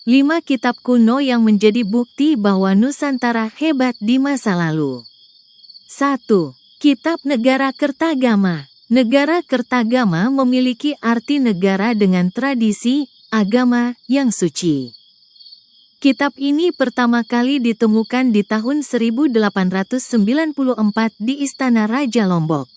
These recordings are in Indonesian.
5 kitab kuno yang menjadi bukti bahwa Nusantara hebat di masa lalu. 1. Kitab Negara Kertagama. Negara Kertagama memiliki arti negara dengan tradisi, agama, yang suci. Kitab ini pertama kali ditemukan di tahun 1894 di Istana Raja Lombok.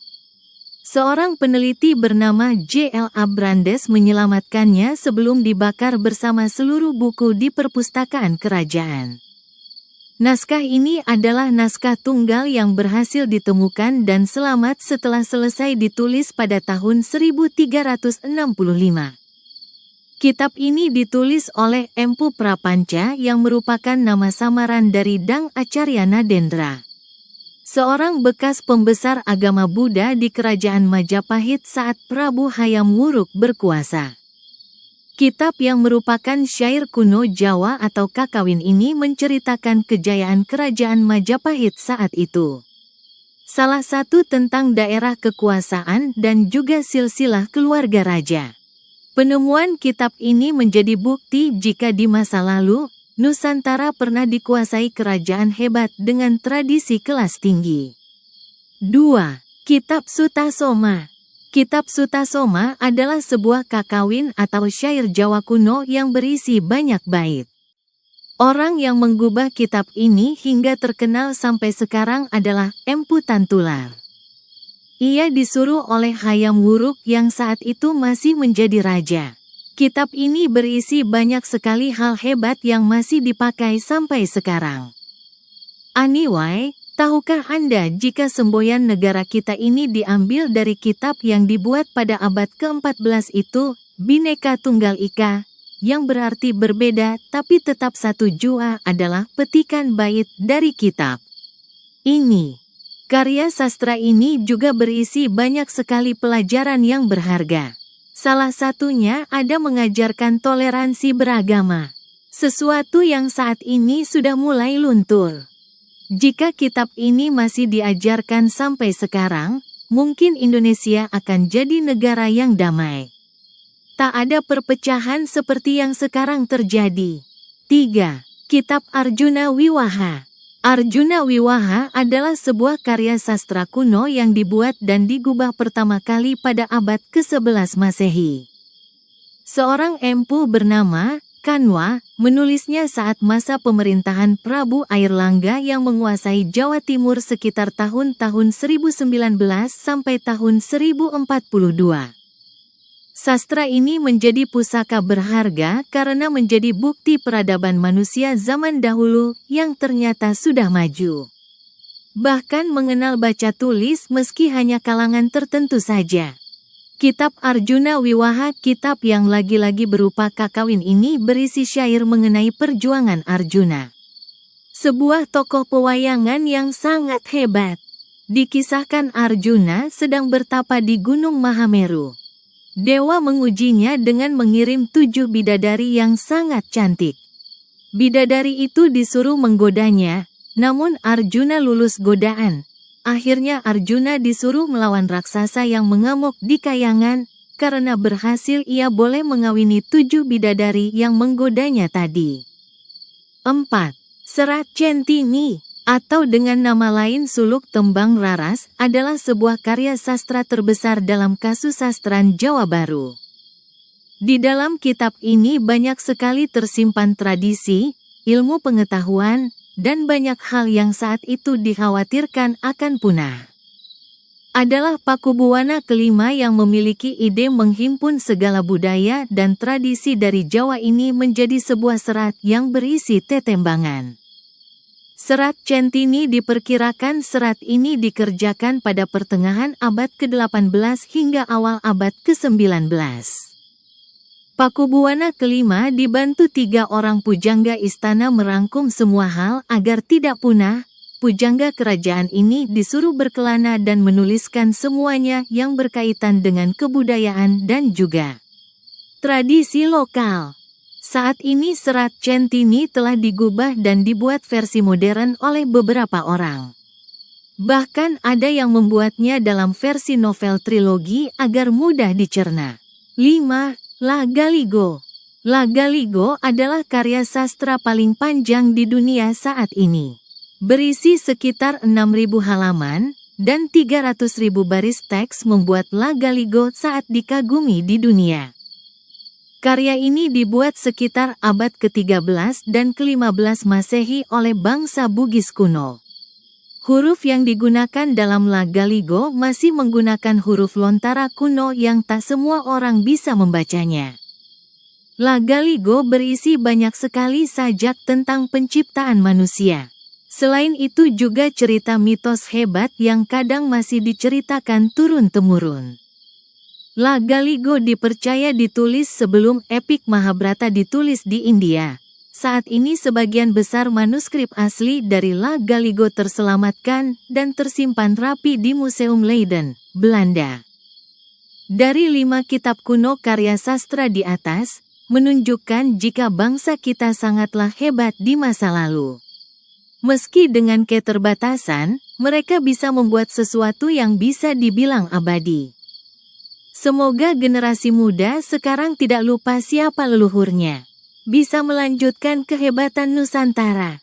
Seorang peneliti bernama J.L.A. Brandes menyelamatkannya sebelum dibakar bersama seluruh buku di perpustakaan kerajaan. Naskah ini adalah naskah tunggal yang berhasil ditemukan dan selamat setelah selesai ditulis pada tahun 1365. Kitab ini ditulis oleh Empu Prapanca yang merupakan nama samaran dari Dang Acarya Nadendra, seorang bekas pembesar agama Buddha di Kerajaan Majapahit saat Prabu Hayam Wuruk berkuasa. Kitab yang merupakan syair kuno Jawa atau Kakawin ini menceritakan kejayaan Kerajaan Majapahit saat itu. Salah satu tentang daerah kekuasaan dan juga silsilah keluarga raja. Penemuan kitab ini menjadi bukti jika di masa lalu, Nusantara pernah dikuasai kerajaan hebat dengan tradisi kelas tinggi. 2. Kitab Sutasoma. Kitab Sutasoma adalah sebuah kakawin atau syair Jawa kuno yang berisi banyak bait. Orang yang menggubah kitab ini hingga terkenal sampai sekarang adalah Empu Tantular. Ia disuruh oleh Hayam Wuruk yang saat itu masih menjadi raja. Kitab ini berisi banyak sekali hal hebat yang masih dipakai sampai sekarang. Anyway, tahukah Anda jika semboyan negara kita ini diambil dari kitab yang dibuat pada abad ke-14 itu, Bhinneka Tunggal Ika, yang berarti berbeda tapi tetap satu jua adalah petikan bait dari kitab ini. Karya sastra ini juga berisi banyak sekali pelajaran yang berharga. Salah satunya ada mengajarkan toleransi beragama, sesuatu yang saat ini sudah mulai luntur. Jika kitab ini masih diajarkan sampai sekarang, mungkin Indonesia akan jadi negara yang damai. Tak ada perpecahan seperti yang sekarang terjadi. 3. Kitab Arjuna Wiwaha. Arjuna Wiwaha adalah sebuah karya sastra kuno yang dibuat dan digubah pertama kali pada abad ke-11 Masehi. Seorang empu bernama Kanwa menulisnya saat masa pemerintahan Prabu Airlangga yang menguasai Jawa Timur sekitar tahun-tahun 1019 sampai tahun 1042. Sastra ini menjadi pusaka berharga karena menjadi bukti peradaban manusia zaman dahulu yang ternyata sudah maju. Bahkan mengenal baca tulis meski hanya kalangan tertentu saja. Kitab Arjuna Wiwaha, kitab yang lagi-lagi berupa kakawin ini berisi syair mengenai perjuangan Arjuna, sebuah tokoh pewayangan yang sangat hebat. Dikisahkan Arjuna sedang bertapa di Gunung Mahameru. Dewa mengujinya dengan mengirim 7 bidadari yang sangat cantik. Bidadari itu disuruh menggodanya, namun Arjuna lulus godaan. Akhirnya Arjuna disuruh melawan raksasa yang mengamuk di kayangan, karena berhasil ia boleh mengawini 7 bidadari yang menggodanya tadi. 4. Serat Centini, atau dengan nama lain Suluk Tembang Raras, adalah sebuah karya sastra terbesar dalam kasusastran Jawa Baru. Di dalam kitab ini banyak sekali tersimpan tradisi, ilmu pengetahuan, dan banyak hal yang saat itu dikhawatirkan akan punah. Adalah Pakubuwana kelima yang memiliki ide menghimpun segala budaya dan tradisi dari Jawa ini menjadi sebuah serat yang berisi tetembangan. Serat Centini diperkirakan serat ini dikerjakan pada pertengahan abad ke-18 hingga awal abad ke-19. Pakubuwana kelima dibantu 3 orang pujangga istana merangkum semua hal agar tidak punah. Pujangga kerajaan ini disuruh berkelana dan menuliskan semuanya yang berkaitan dengan kebudayaan dan juga tradisi lokal. Saat ini serat Centini telah digubah dan dibuat versi modern oleh beberapa orang. Bahkan ada yang membuatnya dalam versi novel trilogi agar mudah dicerna. 5. La Galigo. Lagaligo adalah karya sastra paling panjang di dunia saat ini. Berisi sekitar 6.000 halaman, dan 300.000 baris teks membuat Lagaligo saat dikagumi di dunia. Karya ini dibuat sekitar abad ke-13 dan ke-15 Masehi oleh bangsa Bugis kuno. Huruf yang digunakan dalam Lagaligo masih menggunakan huruf Lontara kuno yang tak semua orang bisa membacanya. Lagaligo berisi banyak sekali sajak tentang penciptaan manusia. Selain itu juga cerita mitos hebat yang kadang masih diceritakan turun-temurun. Lagaligo dipercaya ditulis sebelum epik Mahabharata ditulis di India. Saat ini sebagian besar manuskrip asli dari Lagaligo terselamatkan dan tersimpan rapi di Museum Leiden, Belanda. Dari 5 kitab kuno karya sastra di atas, menunjukkan jika bangsa kita sangatlah hebat di masa lalu. Meski dengan keterbatasan, mereka bisa membuat sesuatu yang bisa dibilang abadi. Semoga generasi muda sekarang tidak lupa siapa leluhurnya, bisa melanjutkan kehebatan Nusantara.